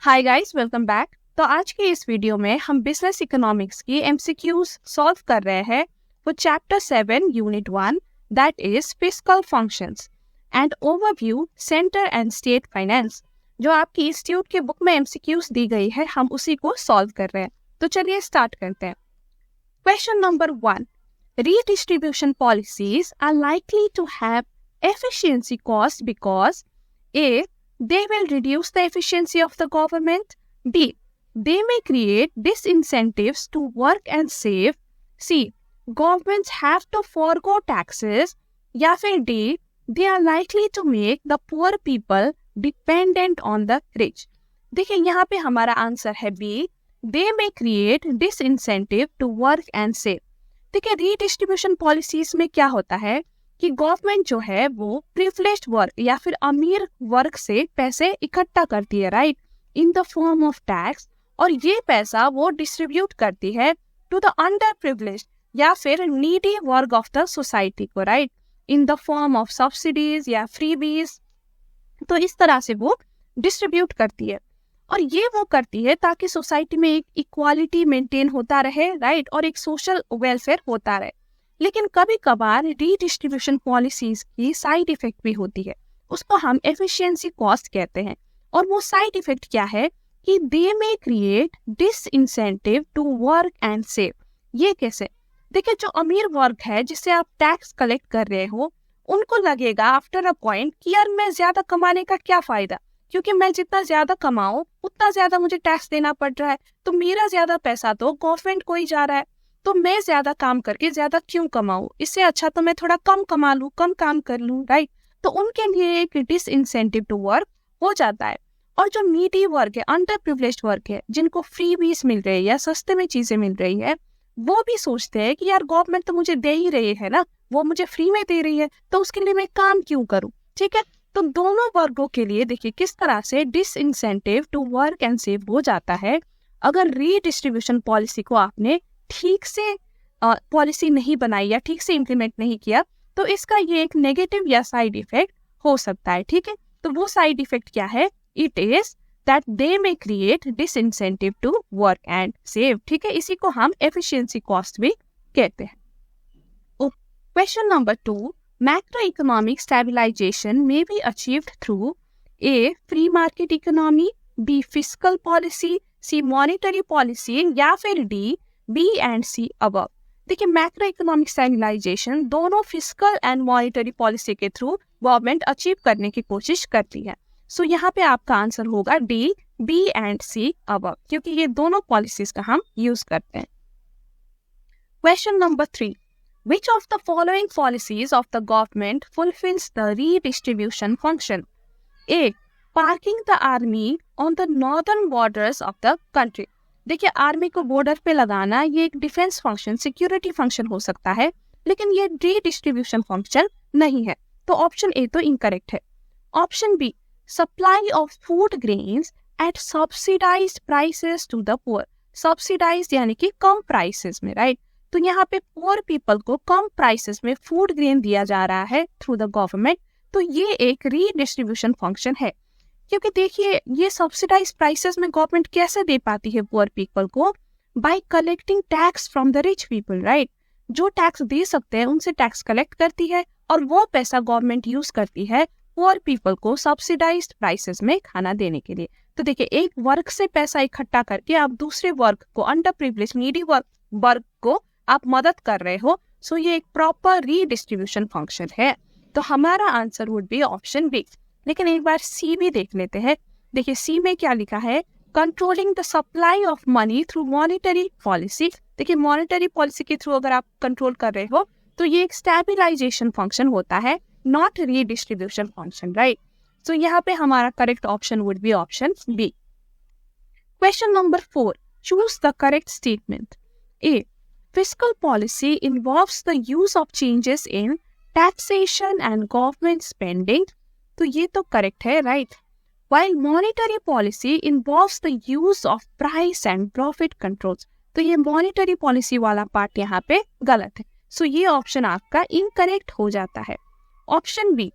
Hi guys, welcome back. तो आज के इस वीडियो में हम बिजनेस इकोनॉमिक्स की एमसीक्यूज सॉल्व कर रहे हैं वो chapter 7 unit 1 that is fiscal functions and overview centre and state finance. जो आपकी इंस्टीट्यूट के बुक में एमसीक्यूज दी गई है, हम उसी को सॉल्व कर रहे हैं। तो चलिए स्टार्ट करते हैं। Question number 1, redistribution policies are likely to have efficiency cost because A. They will reduce the efficiency of the government. B. They may create disincentives to work and save. C. Governments have to forego taxes. या फिर D. They are likely to make the poor people dependent on the rich. देखिए यहाँ पे हमारा answer है B. They may create disincentive to work and save. देखिए redistribution policies में क्या होता है कि गवर्नमेंट जो है वो प्रिविलेज्ड वर्ग या फिर अमीर वर्ग से पैसे इकट्ठा करती है, right, in the form of tax, और ये पैसा वो डिस्ट्रीब्यूट करती है टू द अंडर प्रिविलेज्ड या फिर नीडी वर्ग ऑफ द सोसाइटी को, right, in the form of subsidies या फ्रीबीज। तो इस तरह से वो डिस्ट्रीब्यूट करती है, और ये वो करती है ताकि सोसाइटी में एक इक्वालिटी मेंटेन होता रहे, राइट, और एक सोशल वेलफेयर होता रहे। लेकिन कभी कभार रीडिस्ट्रीब्यूशन पॉलिसीज की साइड इफेक्ट भी होती है, उसको हम एफिशिएंसी कॉस्ट कहते हैं। और वो साइड इफेक्ट क्या है कि they may create disincentive to work and save. ये कैसे? देखिए, जो अमीर वर्ग है जिससे आप टैक्स कलेक्ट कर रहे हो, उनको लगेगा आफ्टर अ पॉइंट कि यार मैं ज्यादा कमाने का क्या फायदा, क्योंकि मैं जितना ज्यादा कमाऊं उतना ज्यादा मुझे टैक्स देना पड़ रहा है, तो मेरा ज्यादा पैसा तो गवर्नमेंट को ही जा रहा है, तो मैं ज्यादा काम करके ज्यादा क्यों कमाऊं, इससे अच्छा तो मैं थोड़ा कम कमा लूं, कम काम कर लूं, राइट। तो उनके लिए एक डिसइंसेंटिव टू वर्क हो जाता है। और जो नीडी वर्ग है, अंडर प्रिविलेज्ड वर्ग है, जिनको फ्री बीस मिल रही है या सस्ते में चीजें मिल रही है, वो भी सोचते हैं कि यार गवर्नमेंट तो मुझे दे ही रही है ना, वो मुझे फ्री में दे रही है, तो उसके लिए मैं काम क्यों करूं, ठीक है। तो दोनों वर्गों के लिए देखिए किस तरह से disincentive to work and save हो जाता है अगर रीडिस्ट्रीब्यूशन पॉलिसी को आपने ठीक से पॉलिसी नहीं बनाई या ठीक से इम्प्लीमेंट नहीं किया, तो इसका ये एक नेगेटिव या साइड इफेक्ट हो सकता है, ठीक है। तो वो साइड इफेक्ट क्या है? It is that they may create disincentive to work and save, ठीक है। इसी को हम एफिशिएंसी कॉस्ट भी कहते हैं। Question number 2, macroeconomic stabilization may be achieved through A. free market economy, B. fiscal policy, C. monetary policy या फिर D. B and C above। देखिए मैक्रो इकोनॉमिक स्टेबलाइजेशन दोनों फिस्कल एंड मॉनेटरी पॉलिसी के through government achieve करने की कोशिश करती है। सो यहाँ पे आपका आंसर होगा D, B and C above, क्योंकि ये दोनों पॉलिसीज का हम यूज करते हैं। Question number 3, which of the following policies of the government fulfills the redistribution function? A. Parking the army on the northern borders of the country। देखिए army को border पे लगाना ये एक डिफेंस फंक्शन, सिक्योरिटी फंक्शन हो सकता है, लेकिन ये रीडिस्ट्रीब्यूशन फंक्शन नहीं है। तो ऑप्शन ए तो इनकरेक्ट है। Option B, supply of food grains at subsidised prices to the poor. Subsidised यानी कि कम प्राइसेस में, राइट। तो यहाँ पे पुअर पीपल को कम प्राइसेस में फूड ग्रेन दिया जा रहा है थ्रू द गवर्नमेंट। तो ये एक रीडिस्ट्रीब्यूशन फंक्शन है, क्योंकि देखिए ये सब्सिडाइज प्राइसेस में गवर्नमेंट कैसे दे पाती है पुअर पीपल को? Bye collecting tax from the rich people, right. जो टैक्स दे सकते हैं उनसे टैक्स कलेक्ट करती है, और वो पैसा गवर्नमेंट यूज करती है पुअर पीपल को सब्सिडाइज्ड प्राइसेस में खाना देने के लिए। तो देखिए एक वर्ग से पैसा इकट्ठा करके आप दूसरे वर्ग को, अंडर प्रिविलेज नीडी वर्ग को आप मदद कर रहे हो। सो ये एक प्रॉपर रीडिस्ट्रीब्यूशन फंक्शन है। तो हमारा answer would be option B. लेकिन एक बार सी भी देख लेते हैं। देखिए सी में क्या लिखा है? Controlling the supply of money through monetary policy. देखिए मॉनेटरी पॉलिसी के थ्रू अगर आप कंट्रोल कर रहे हो तो ये एक स्टेबलाइजेशन फंक्शन होता है, not redistribution function, right. So यहाँ पे हमारा correct option would be option B. Question number 4, choose the correct statement. A, fiscal policy involves the use of changes in taxation and government spending। तो ये तो correct है, right. While monetary policy involves the use of price and profit controls। तो ये monetary policy वाला part यहाँ पे गलत है। सो ये ऑप्शन आपका इनकरेक्ट हो जाता है। Option B,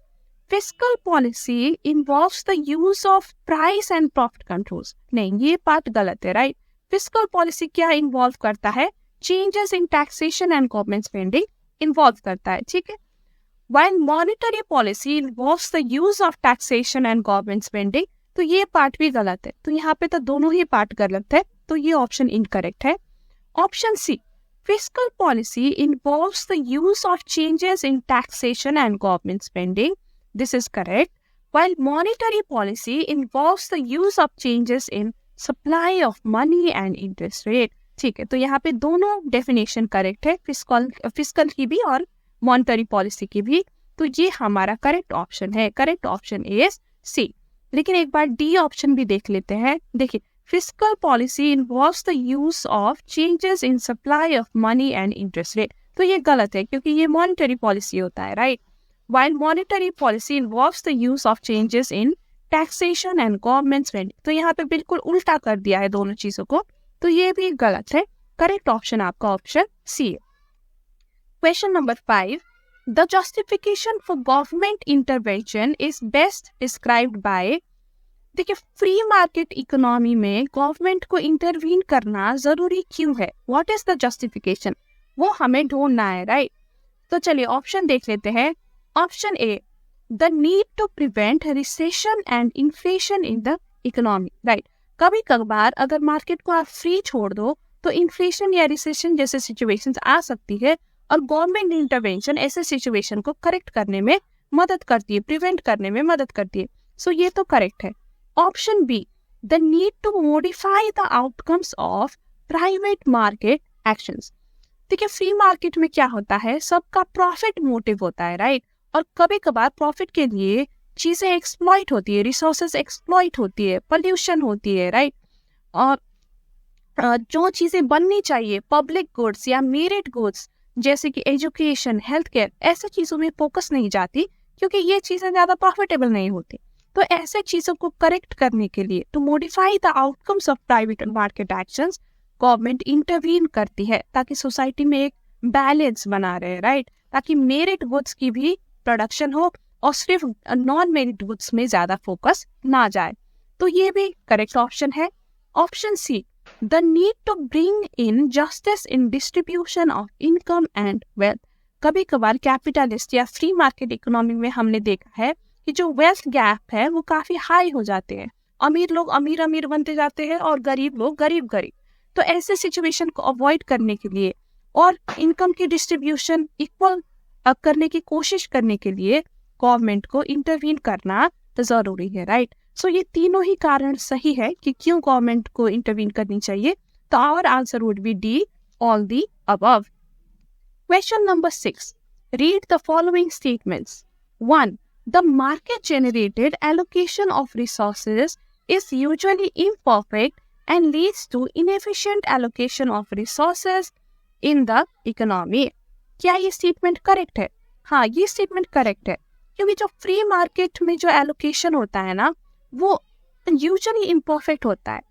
fiscal policy involves the use of price and profit controls. नहीं, ये पार्ट गलत है, राइट। फिस्कल पॉलिसी क्या इन्वॉल्व करता है? Changes in taxation and government spending involve करता है, ठीक है। While monetary policy involves the use of taxation and government spending, तो ये पार्ट भी गलत है। तो यहाँ पे तो दोनों ही पार्ट गलत है, तो ये ऑप्शन इनकरेक्ट है। Option C, fiscal policy involves the use of changes in taxation and government spending. This is correct. While monetary policy involves the use of changes in supply of money and interest rate. ठीक है, तो यहाँ पे दोनों definition correct है, fiscal की भी और मॉनेटरी पॉलिसी की भी। तो ये हमारा करेक्ट ऑप्शन है। Correct option is C. लेकिन एक बार डी ऑप्शन भी देख लेते हैं। देखिए, fiscal policy involves the use of changes in supply of money and interest rate. तो ये गलत है क्योंकि ये मॉनेटरी पॉलिसी होता है, right. While monetary policy involves the use of changes in taxation and government spending, तो यहाँ पे बिल्कुल उल्टा कर दिया है दोनों चीजों को, तो ये भी गलत है। करेक्ट ऑप्शन आपका ऑप्शन सी है। Question number 5, the justification for government intervention is best described bye. देखिए, फ्री मार्केट इकोनॉमी में गवर्नमेंट को इंटरवीन करना जरूरी क्यों है? व्हाट इज द जस्टिफिकेशन, वो हमें ढूंढना है, राइट। तो चलिए ऑप्शन देख लेते हैं। Option A, the need to prevent recession and inflation in the economy, right. कभी कभार अगर मार्केट को आप फ्री छोड़ दो तो इन्फ्लेशन या रिसेशन जैसे सिचुएशंस आ सकती है, और गवर्नमेंट इंटरवेंशन ऐसे सिचुएशन को करेक्ट करने में मदद करती है, प्रिवेंट करने में मदद करती है। सो ये तो करेक्ट है। Option B, the need to modify the outcomes of private market actions. देखिए, फ्री मार्केट में क्या होता है, सबका प्रॉफिट मोटिव होता है, राइट। और कभी कभार प्रॉफिट के लिए चीजें एक्सप्लॉइट होती है, रिसोर्सेज एक्सप्लॉइट होती है, पोल्यूशन होती है, राइट। और जो चीजें बननी चाहिए, पब्लिक गुड्स या मेरिट गुड्स जैसे कि एजुकेशन, हेल्थ केयर, ऐसे चीजों में फोकस नहीं जाती क्योंकि ये चीजें ज्यादा प्रॉफिटेबल नहीं होती। तो ऐसे चीजों को करेक्ट करने के लिए, to modify the outcomes of private market actions, government intervene करती है ताकि सोसाइटी में एक बैलेंस बना रहे, राइट। ताकि मेरिट गुड्स की भी प्रोडक्शन हो और सिर्फ नॉन मेरिट गुड्स में ज्यादा फोकस ना जाए। तो ये भी करेक्ट ऑप्शन है। Option C, the need to bring in justice in distribution of income and wealth. कभी कभार कैपिटलिस्ट या फ्री मार्केट इकोनॉमी में हमने देखा है कि जो वेल्थ गैप है वो काफी हाई हो जाते हैं, अमीर लोग अमीर अमीर बनते जाते हैं और गरीब लोग गरीब गरीब। तो ऐसे सिचुएशन को अवॉइड करने के लिए और इनकम की डिस्ट्रीब्यूशन इक्वल करने की कोशिश करने के लिए गवर्नमेंट को इंटरवीन करना तो जरूरी है, राइट। सो ये तीनों ही कारण सही है कि क्यों गवर्नमेंट को इंटरवीन करनी चाहिए। तो our answer would be D, all the above. Question number 6, read the following statements. 1, the market generated allocation of resources is usually imperfect and leads to inefficient allocation of resources in the economy। क्या ये statement correct है? हाँ, ये statement correct है क्योंकि जो free market में जो एलोकेशन होता है ना, वो यूजुअली इम्परफेक्ट होता है।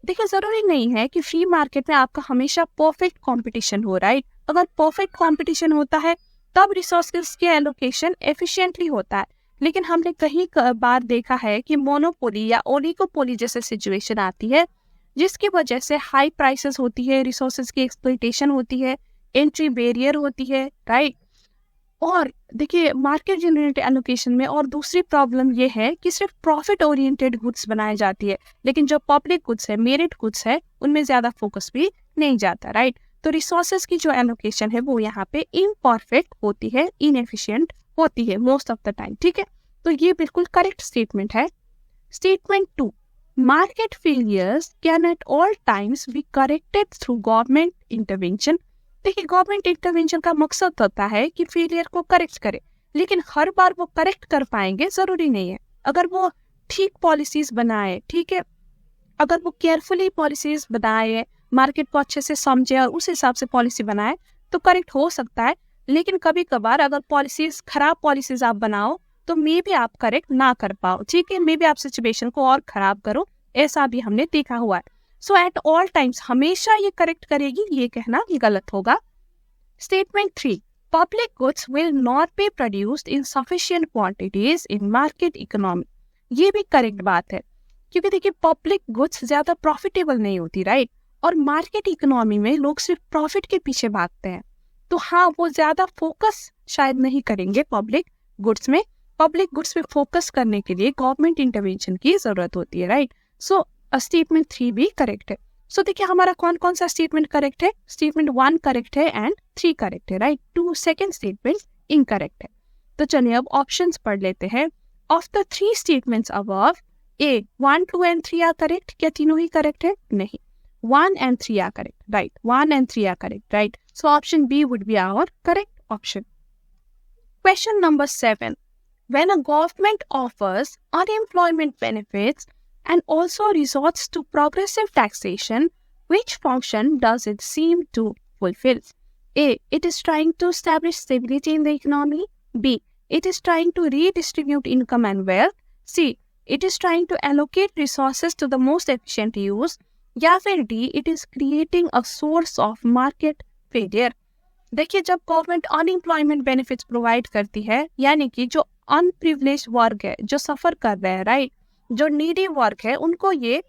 देखिए, जरूरी नहीं है कि फ्री मार्केट में आपका हमेशा परफेक्ट कंपटीशन हो, राइट। अगर परफेक्ट कंपटीशन होता है तब रिसोर्सेज के एलोकेशन एफिशिएंटली होता है। लेकिन हमने कहीं बार देखा है कि मोनोपोली या ओलिगोपोली जैसे सिचुएशन आती है जिसकी वजह से हाई प्राइसेस होती है, रिसोर्सेज की एक्सप्लॉइटेशन होती है, एंट्री बैरियर होती है, राइट। और देखिए, मार्केट जनरेटेड एलोकेशन में और दूसरी प्रॉब्लम ये है कि सिर्फ प्रॉफिट ओरिएंटेड गुड्स बनाई जाती है, लेकिन जो पब्लिक गुड्स है, मेरिट गुड्स है, उनमें ज्यादा फोकस भी नहीं जाता, राइट। तो रिसोर्सेज की जो एलोकेशन है वो यहाँ पे इम्परफेक्ट होती है, इनएफिशिएंट होती है मोस्ट ऑफ द टाइम, ठीक है। तो ये बिल्कुल करेक्ट स्टेटमेंट है। Statement 2, market failures can at all times be corrected through government intervention। देखिए, गवर्नमेंट इंटरवेंशन का मकसद होता है कि फेलियर को करेक्ट करे, लेकिन हर बार वो करेक्ट कर पाएंगे जरूरी नहीं है। अगर वो ठीक पॉलिसीज बनाए, ठीक है, अगर वो केयरफुली पॉलिसीज बनाए, मार्केट को अच्छे से समझे और उस हिसाब से पॉलिसी बनाए तो करेक्ट हो सकता है। लेकिन कभी कभार अगर पॉलिसीज, खराब पॉलिसीज आप बनाओ तो मे भी आप करेक्ट ना कर पाओ, ठीक है, मे भी आप सिचुएशन को और खराब करो, ऐसा भी हमने देखा हुआ है। सो एट ऑल टाइम्स हमेशा ये करेक्ट करेगी, ये कहना गलत होगा। Statement 3, public goods will not be produced in sufficient quantities in market economy. ये भी करेक्ट बात है, क्योंकि देखिए पब्लिक गुड्स ज्यादा प्रॉफिटेबल नहीं होती, राइट? और मार्केट इकोनॉमी में लोग सिर्फ प्रॉफिट के पीछे भागते हैं, तो हाँ वो ज्यादा फोकस शायद नहीं करेंगे पब्लिक गुड्स में. पब्लिक गुड्स पे फोकस करने के लिए गवर्नमेंट इंटरवेंशन की जरूरत होती है, राइट? सो स्टेटमेंट 3 भी करेक्ट है. सो देखिए हमारा कौन कौन सा स्टेटमेंट करेक्ट है? स्टेटमेंट 1 करेक्ट है एंड 3 करेक्ट है, राइट? 2 सेकंड स्टेटमेंट इनकरेक्ट है. तो चलिए अब ऑप्शंस पढ़ लेते हैं. Of the 3 statements above, A 1, 2 and 3 are correct. क्या तीनों ही करेक्ट है? नहीं. 1 and 3 are correct, right? 1 and 3 are correct, right? So option B would be our correct option. Question number 7. When a government offers unemployment benefits and also resorts to progressive taxation, which function does it seem to fulfill? A. It is trying to establish stability in the economy. B. It is trying to redistribute income and wealth. C. It is trying to allocate resources to the most efficient use. या फिर D. It is creating a source of market failure. देखिए जब government unemployment benefits provide करती है, यानी कि जो unprivileged वर्ग है, जो सफर कर रहे हैं, राइट, जो नीडी वर्ग है, उनको ये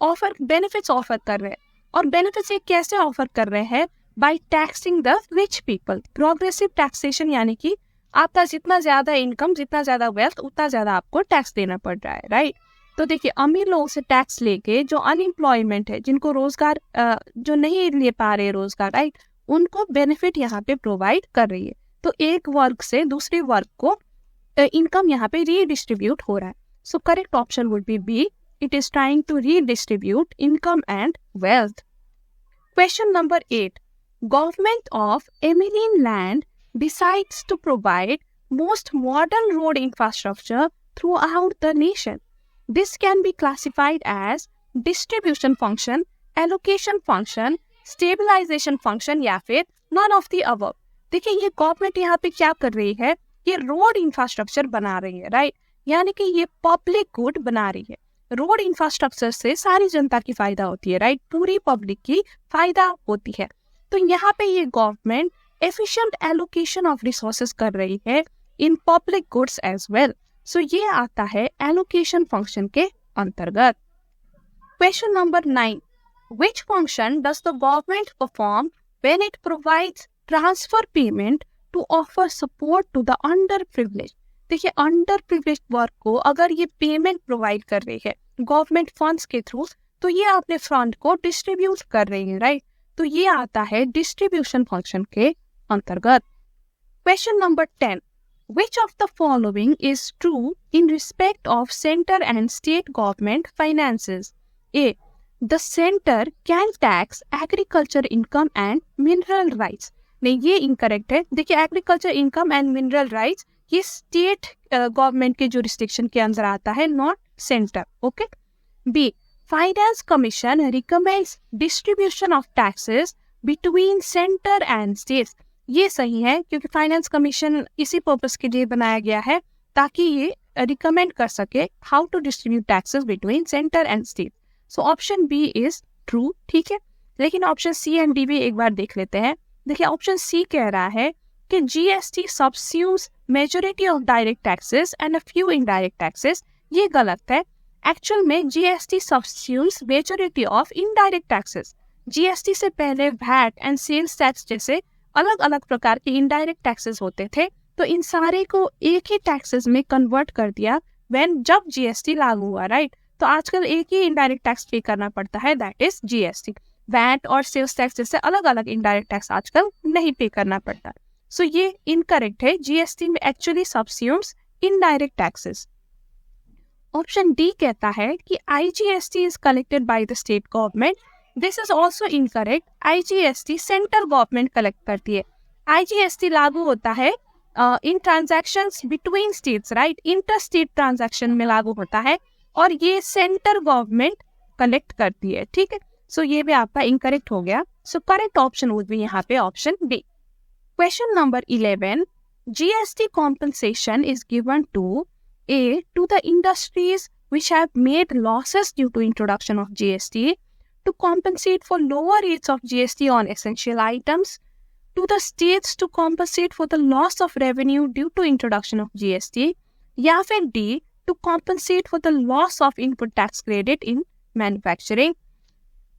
ऑफर बेनिफिट्स ऑफर कर रहे हैं. और बेनिफिट्स ये कैसे ऑफर कर रहे हैं? By taxing the rich people. Progressive taxation, यानी कि आपका जितना ज्यादा इनकम, जितना ज्यादा वेल्थ, उतना ज्यादा आपको टैक्स देना पड़ रहा है, राइट? तो देखिए अमीर लोगों से टैक्स लेके जो अनएम्प्लॉयमेंट है, जिनको रोजगार जो नहीं ले पा रहे रोजगार, राइट, उनको बेनिफिट यहाँ पे प्रोवाइड कर रही है. तो एक वर्ग से दूसरे वर्ग को इनकम यहाँ पे रीडिस्ट्रीब्यूट हो रहा है. So correct option would be B. It is trying to redistribute income and wealth. Question number 8. Government of Emilian land decides to provide most modern road infrastructure throughout the nation. This can be classified as distribution function, allocation function, stabilization function या फिर none of the above. देखिए ये government यहाँ पे क्या कर रही है? ये रोड इंफ्रास्ट्रक्चर बना रही है, राइट? यानी कि ये पब्लिक गुड बना रही है. रोड इंफ्रास्ट्रक्चर से सारी जनता की फायदा होती है, राइट? पूरी पब्लिक की फायदा होती है. तो यहाँ पे ये government efficient allocation of resources कर रही है in public goods as well. So ये आता है allocation function के अंतर्गत. Question number 9. Which function does the government perform when it provides transfer payment to offer support to the underprivileged? देखिए underprivileged वर्ग को अगर ये पेमेंट प्रोवाइड कर रही है गवर्नमेंट फंड्स के थ्रू, तो ये अपने फंड को डिस्ट्रीब्यूट कर रही है, राइट? तो ये आता है डिस्ट्रीब्यूशन फंक्शन के अंतर्गत. Question number 10. Which of the following is true in respect of center and state government finances? A. The center can tax agriculture income and mineral rights. नहीं, ये इनकरेक्ट है. देखिए agriculture income and mineral rights ये state government के jurisdiction के अंदर आता है, not centre. Okay. B. Finance commission recommends distribution of taxes between centre and states. ये सही है, क्योंकि फाइनेंस कमीशन इसी पर्पस के लिए बनाया गया है ताकि ये रिकमेंड कर सके how to distribute taxes between centre and state. So option B is true. ठीक है, लेकिन ऑप्शन सी एंड डी भी एक बार देख लेते हैं. देखिए ऑप्शन सी कह रहा है कि GST subsumes majority of direct taxes and a few indirect taxes. ये गलत है. एक्चुअल में GST subsumes majority of indirect taxes. GST से पहले वैट एंड सेल्स टैक्स जैसे अलग अलग प्रकार के इनडायरेक्ट टैक्सेस होते थे, तो इन सारे को एक ही टैक्सेस में कन्वर्ट कर दिया जब जीएसटी लागू हुआ, राइट? तो आजकल एक ही इनडायरेक्ट टैक्स पे करना पड़ता है, दैट इज जीएसटी. वैट और सेल्स टैक्स जैसे अलग अलग इनडायरेक्ट टैक्स आजकल नहीं पे करना पड़ता. सो ये इनकरेक्ट है. जीएसटी में actually subsumes indirect taxes. Option D कहता है कि IGST is collected by the state government. This is also incorrect. IGST central government collect करती है. आईजीएसटी लागू होता है in transactions between states, right? Inter state transaction में लागू होता है और ये सेंटर गवर्नमेंट कलेक्ट करती है. ठीक है, सो ये भी आपका इनकरेक्ट हो गया. So correct option would be यहाँ पे option B. Question number 11. GST compensation is given to A. To the industries which have made losses due to introduction of GST, to compensate for lower rates of GST on essential items, to the states to compensate for the loss of revenue due to introduction of GST, या फिर D, to compensate for the loss of input tax credit in manufacturing.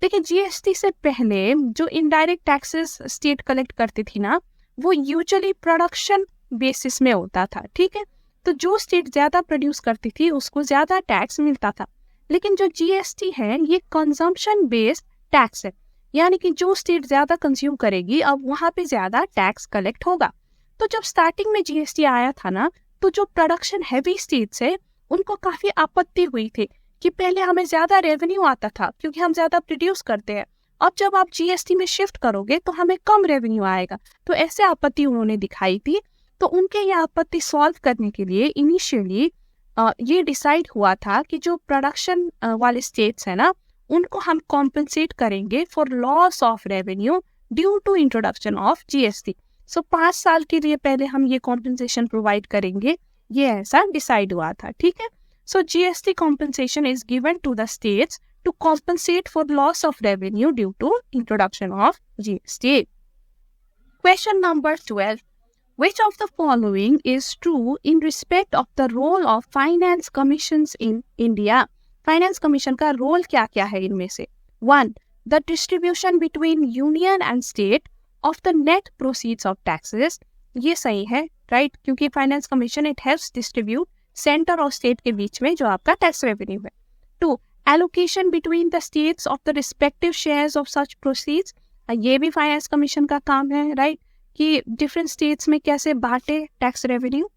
देखिए, GST से पहले जो indirect taxes state collect करती थी ना, वो यूजुअली प्रोडक्शन बेसिस में होता था, ठीक है। तो जो स्टेट ज्यादा प्रोड्यूस करती थी उसको ज्यादा टैक्स मिलता था। लेकिन जो GST है ये कंजम्पशन बेस्ड टैक्स है, यानी कि जो स्टेट ज्यादा कंज्यूम करेगी अब वहां पे ज्यादा टैक्स कलेक्ट होगा। तो जब स्टार्टिंग में GST आया था ना, तो जो प्रोडक्शन हैवी स्टेट्स है उनको काफी आपत्ति हुई थी कि पहले हमें ज्यादा रेवेन्यू आता था क्योंकि हम ज्यादा प्रोड्यूस करते हैं, अब जब आप GST में शिफ्ट करोगे तो हमें कम रेवेन्यू आएगा। तो ऐसे आपत्ति उन्होंने दिखाई थी। तो उनके ये आपत्ति सॉल्व करने के लिए इनिशियली ये डिसाइड हुआ था कि जो प्रोडक्शन वाले स्टेट्स है ना, उनको हम कॉम्पेंसेट करेंगे for loss of revenue due to introduction of GST। So 5 साल के लिए पहले हम ये कॉम्पेंसेशन प्रोवाइड करेंगे, ये ऐसा डिसाइड हुआ था, ठीक है। सो GST compensation is given to the states to compensate for loss of revenue due to introduction of GST. Question number 12. Which of the following is true in respect of the role of finance commissions in India? Finance commission का role क्या क्या है इनमें से? 1. The distribution between union and state of the net proceeds of taxes. ये सही है, right? क्योंकि finance commission it helps distribute centre और स्टेट के बीच में जो आपका टैक्स रेवेन्यू है। 2. Allocation between the states of the respective shares of such proceeds. ये भी फाइनेंस कमीशन का काम है, राइट, कि डिफरेंट स्टेट्स में कैसे बांटे tax revenue.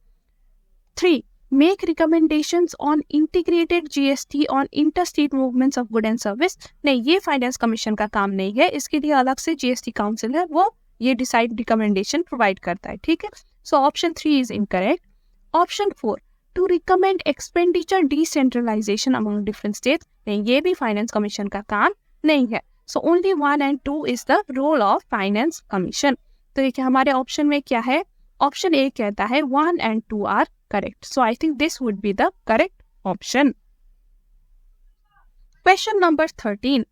3. Make recommendations on integrated GST on interstate movements of good and service. नहीं, ये फाइनेंस कमीशन का काम नहीं है, इसके लिए अलग से GST काउंसिल है, वो ये डिसाइड रिकमेंडेशन प्रोवाइड करता है, ठीक है। So option 3 is incorrect. Option 4, to recommend expenditure decentralization among different states. नहीं, ये भी फाइनेंस कमीशन का काम नहीं है। So only 1 and 2 is the role of finance commission. तो देखिए हमारे ऑप्शन में क्या है, ऑप्शन ए कहता है 1 and 2 are correct. So I think this would be the correct option. Question number 13.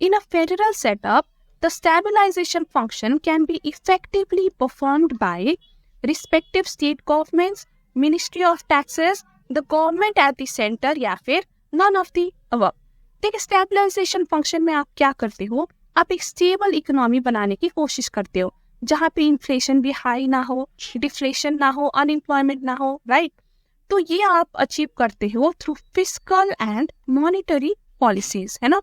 In a federal setup, the stabilization function can be effectively performed by respective state governments, Ministry of Taxes, the government at the center, या फिर none of the above. देखिए stabilization function में आप क्या करते हो, आप एक स्टेबल इकोनॉमी बनाने की कोशिश करते हो जहाँ पे इन्फ्लेशन भी हाई ना हो, डिफ्लेशन ना हो, अनएम्प्लॉयमेंट ना हो, राइट। तो ये आप अचीव करते हो through fiscal and monetary policies, है ना।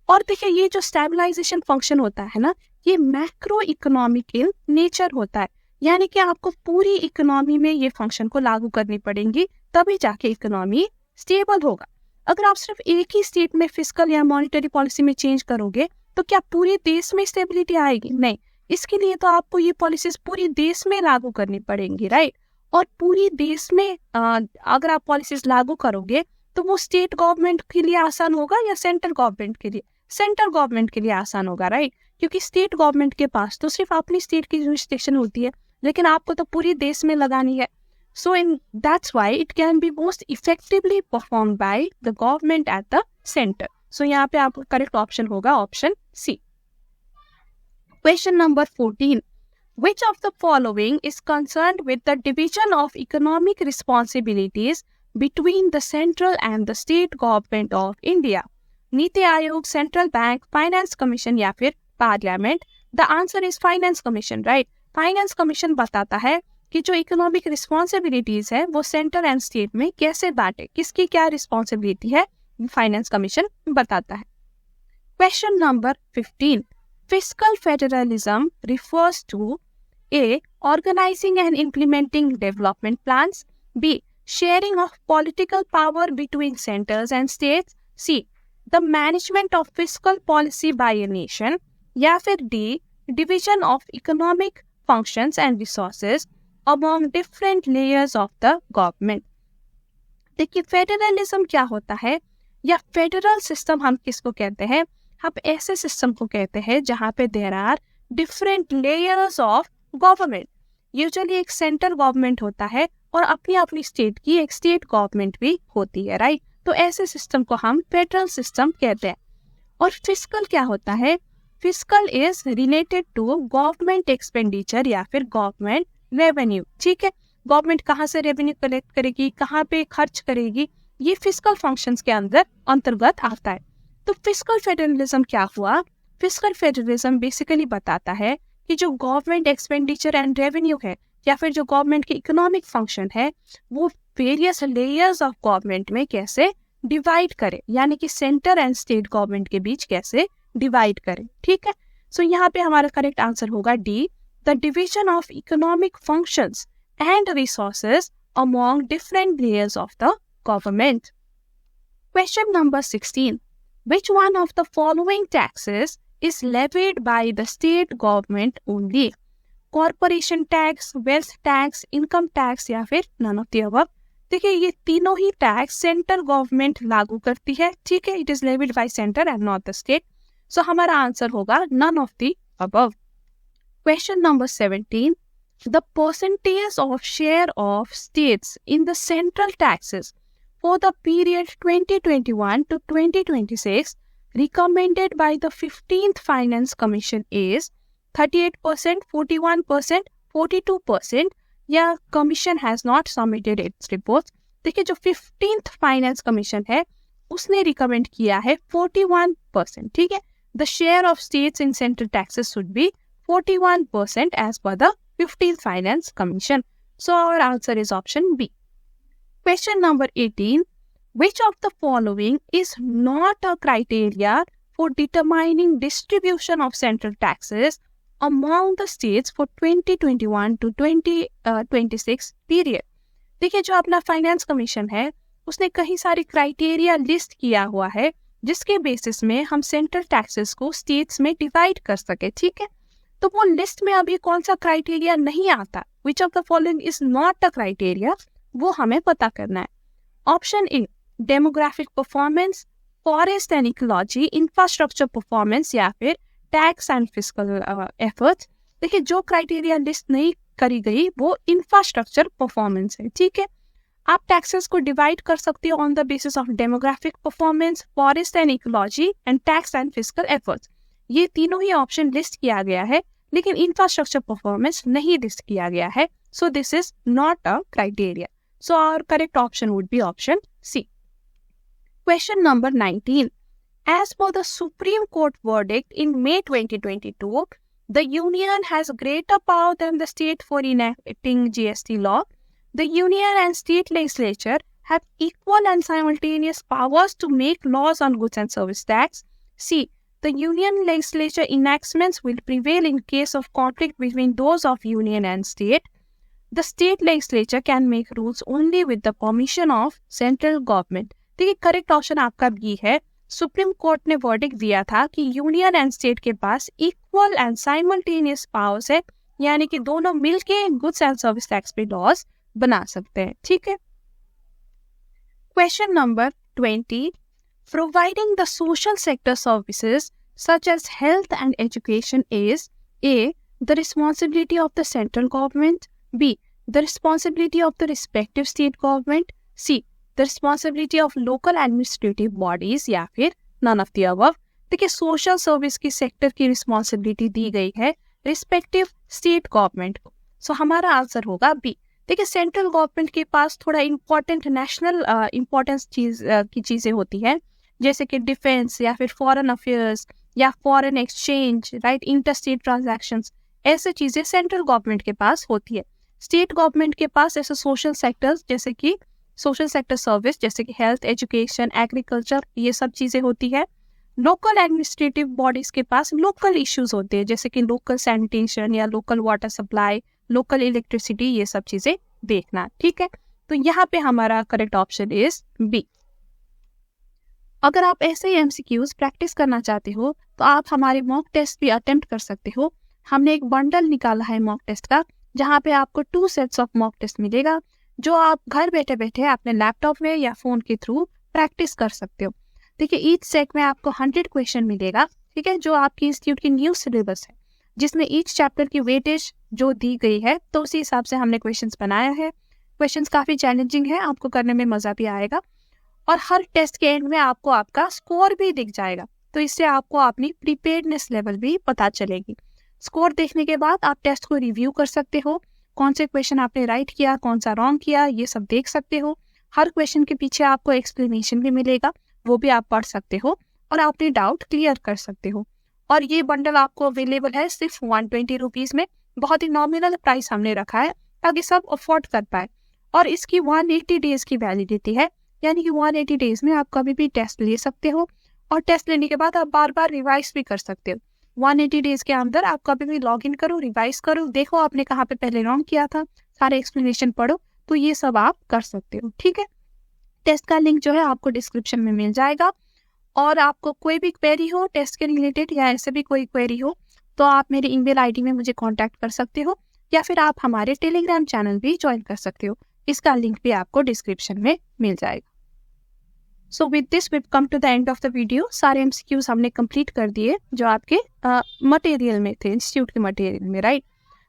और देखिए ये जो स्टेबलाइजेशन फंक्शन होता है ना, ये मैक्रो इकोनॉमिक इन नेचर होता है, यानी कि आपको पूरी इकोनॉमी में ये फंक्शन को लागू करनी पड़ेंगी, तभी जाके इकोनॉमी स्टेबल होगा। अगर आप सिर्फ एक ही स्टेट में फिस्कल या मॉनिटरी पॉलिसी में चेंज करोगे तो क्या पूरे देश में स्टेबिलिटी आएगी? नहीं, इसके लिए तो आपको ये पॉलिसीज पूरी देश में लागू करनी पड़ेंगी, राइट। और पूरी देश में अगर आप पॉलिसीज लागू करोगे तो वो स्टेट गवर्नमेंट के लिए आसान होगा या सेंट्रल गवर्नमेंट के लिए? सेंट्रल गवर्नमेंट के लिए आसान होगा, राइट, क्योंकि स्टेट गवर्नमेंट के पास तो सिर्फ अपनी स्टेट की जुरिस्डिक्शन होती है, लेकिन आपको तो पूरी देश में लगानी है। So that's why it can be most effectively performed by the government at the center. So यहाँ पे आपका करेक्ट ऑप्शन होगा option C. Question number 14. Which of the following is concerned with the division of economic responsibilities between the central and the state government of India? NITI Aayog, central bank, finance commission या फिर parliament? The answer is finance commission, right. Finance commission बताता है कि जो economic responsibilities है वो centre and state में कैसे बांटे, किसकी क्या रिस्पॉन्सिबिलिटी है, फाइनेंस कमीशन बताता है। Question number 15. Fiscal federalism refers to A organizing and implementing development plans, B sharing of political power between centres and states, C the management of fiscal policy by a nation, या फिर D division of economic functions and resources among different layers of the government. देखिए federalism क्या होता है या federal system हम किसको कहते हैं? हम ऐसे सिस्टम को कहते हैं जहाँ पे there are different layers of government. Usually एक सेंट्रल गवर्नमेंट होता है और अपनी अपनी स्टेट की एक स्टेट गवर्नमेंट भी होती है, राइट। तो ऐसे सिस्टम को हम फेडरल सिस्टम कहते हैं। और फिस्कल क्या होता है? Fiscal is related to government expenditure या फिर गवर्नमेंट रेवेन्यू, ठीक है। गवर्नमेंट कहाँ से रेवेन्यू कलेक्ट करेगी, कहाँ पे खर्च करेगी, ये फिस्कल फंक्शंस के अंदर अंतर्गत आता है। तो फिस्कल फेडरलिज्म क्या हुआ? फिस्कल फेडरलिज्म बेसिकली बताता है कि जो गवर्नमेंट एक्सपेंडिचर एंड रेवेन्यू है या फिर जो गवर्नमेंट की इकोनॉमिक फंक्शन है वो वेरियस लेयर्स ऑफ गवर्नमेंट में कैसे डिवाइड करे, यानी कि सेंटर एंड स्टेट गवर्नमेंट के बीच कैसे डिवाइड करे, ठीक है। सो यहाँ पे हमारा करेक्ट आंसर होगा D, the division of economic functions and resources among different layers of the government. Question number 16. Which one of the following taxes is levied by the state government only? Corporation tax, wealth tax, income tax या फिर none of the above. देखिए ये तीनों ही tax central government लागू करती है, ठीक है। It is levied by centre and not the state. So हमारा आंसर होगा none of the above. Question number 17. The percentage of share of states in the central taxes for the period 2021 to 2026 recommended by the 15th Finance Commission is 38%, 41%, 42%, या Commission has not submitted its reports। देखिए जो 15th Finance Commission है उसने recommend किया है 41%, ठीक है। The share of states in central taxes should be 41% as per the 15th Finance Commission. So our answer is option B. Question number 18. Which of the following is not a criteria for determining distribution of central taxes among the states for 2021 to 2026 period? देखिए जो अपना finance commission है उसने कई सारे criteria list किया हुआ है जिसके बेसिस में हम सेंट्रल टैक्सेस को स्टेट्स में डिवाइड कर सके, ठीक है। तो वो लिस्ट में अभी कौन सा क्राइटेरिया नहीं आता, which of the following is not a criteria, वो हमें पता करना है। Option A demographic performance, forest and ecology, infrastructure performance या फिर टैक्स एंड फिस्कल एफर्ट्स। देखिए जो क्राइटेरिया लिस्ट नहीं करी गई वो इंफ्रास्ट्रक्चर परफॉर्मेंस है, ठीक है। आप टैक्सेस को डिवाइड कर सकते हो on the basis of demographic performance, forest and ecology and tax and fiscal efforts. ये तीनों ही ऑप्शन लिस्ट किया गया है लेकिन इंफ्रास्ट्रक्चर परफॉर्मेंस नहीं लिस्ट किया गया है। So this is not a criteria. So our correct option would be option C. Question number 19. As per the Supreme Court verdict in May 2022, the union has greater power than the state for enacting GST law. The union and state legislature have equal and simultaneous powers to make laws on goods and service tax. C. The union legislature enactments will prevail in case of conflict between those of union and state. The state legislature can make rules only with the permission of central government. देखिए correct option आपका B है। Supreme court ने verdict दिया था कि union and state के पास equal and simultaneous powers है, यानी कि दोनों मिलके गुड्स एंड सर्विस टैक्स पे लॉज बना सकते हैं, ठीक है। Question number 20. Providing the social sector services such as health and education is A. The responsibility of the central government, B. The responsibility of the respective state government, C. The responsibility of local administrative bodies या फिर none of the above। देखिए social service की sector की responsibility दी गई है respective state government को। सो हमारा answer होगा बी। देखिए सेंट्रल गवर्नमेंट के पास थोड़ा इम्पोर्टेंट नेशनल इम्पोर्टेंस की चीजें होती है जैसे कि डिफेंस या फिर फॉरेन अफेयर्स या foreign exchange, right, interstate transactions, ऐसे चीजें सेंट्रल गवर्नमेंट के पास होती है। स्टेट गवर्नमेंट के पास ऐसे सोशल सेक्टर्स जैसे कि सोशल सेक्टर सर्विस जैसे कि हेल्थ, एजुकेशन, एग्रीकल्चर, ये सब चीजें होती है। लोकल एडमिनिस्ट्रेटिव बॉडीज के पास लोकल इश्यूज होते हैं जैसे कि लोकल सैनिटेशन या local water supply, local electricity, ये सब चीजें देखना, ठीक है। तो यहाँ पे हमारा करेक्ट ऑप्शन इज बी। अगर आप ऐसे ही एमसीक्यूज प्रैक्टिस करना चाहते हो तो आप हमारे मॉक टेस्ट भी अटेम्प्ट कर सकते हो। हमने एक बंडल निकाला है मॉक टेस्ट का जहाँ पे आपको 2 सेट्स ऑफ मॉक टेस्ट मिलेगा जो आप घर बैठे बैठे अपने लैपटॉप में या फोन के थ्रू प्रैक्टिस कर सकते हो। देखिए ईच सेट में आपको 100 क्वेश्चन मिलेगा, ठीक है, जो आपकी इंस्टीट्यूट की न्यू सिलेबस है जिसमें ईच चैप्टर की वेटेज जो दी गई है तो उसी हिसाब से हमने क्वेश्चंस बनाया है। क्वेश्चंस काफी चैलेंजिंग है, आपको करने में मजा भी आएगा और हर टेस्ट के एंड में आपको आपका स्कोर भी दिख जाएगा। तो इससे आपको अपनी प्रिपेयर्डनेस लेवल भी पता चलेगी। स्कोर देखने के बाद आप टेस्ट को रिव्यू कर सकते हो, कौन से क्वेश्चन आपने राइट किया, कौन सा रॉन्ग किया, ये सब देख सकते हो। हर क्वेश्चन के पीछे आपको एक्सप्लेनेशन भी मिलेगा, वो भी आप पढ़ सकते हो और अपने डाउट क्लियर कर सकते हो। और ये बंडल आपको अवेलेबल है सिर्फ 120 रुपीज़ में। बहुत ही नॉमिनल प्राइस हमने रखा है ताकि सब अफोर्ड कर पाए। और इसकी 180 डेज की वैलिडिटी है, यानी कि 180 डेज में आप कभी भी टेस्ट ले सकते हो और टेस्ट लेने के बाद आप बार बार रिवाइज भी कर सकते हो। 180 डेज के अंदर आप कभी भी लॉग इन करो, रिवाइज करो, देखो आपने कहाँ पे पहले रॉन्ग किया था, सारे एक्सप्लेनेशन पढ़ो, तो ये सब आप कर सकते हो। ठीक है, टेस्ट का लिंक जो है आपको डिस्क्रिप्शन में मिल जाएगा। और आपको कोई भी क्वेरी हो टेस्ट के रिलेटेड या ऐसे भी कोई क्वेरी हो तो आप मेरे ईमेल आईडी में मुझे कांटेक्ट कर सकते हो, या फिर आप हमारे टेलीग्राम चैनल भी ज्वाइन कर सकते हो। इसका लिंक भी आपको डिस्क्रिप्शन में मिल जाएगा। So with this we come to the end of the video. सारे एमसीक्यूज हमने कंप्लीट कर दिए जो आपके मटेरियल में थे, इंस्टीट्यूट के मटेरियल में, राइट।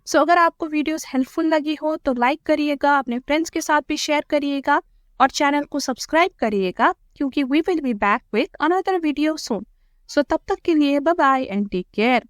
सो अगर आपको वीडियोस हेल्पफुल लगी हो तो लाइक करिएगा, अपने फ्रेंड्स के साथ भी शेयर करिएगा और चैनल को सब्सक्राइब करिएगा, क्योंकि we will be back with another video soon. So तब तक के लिए bye bye and take care.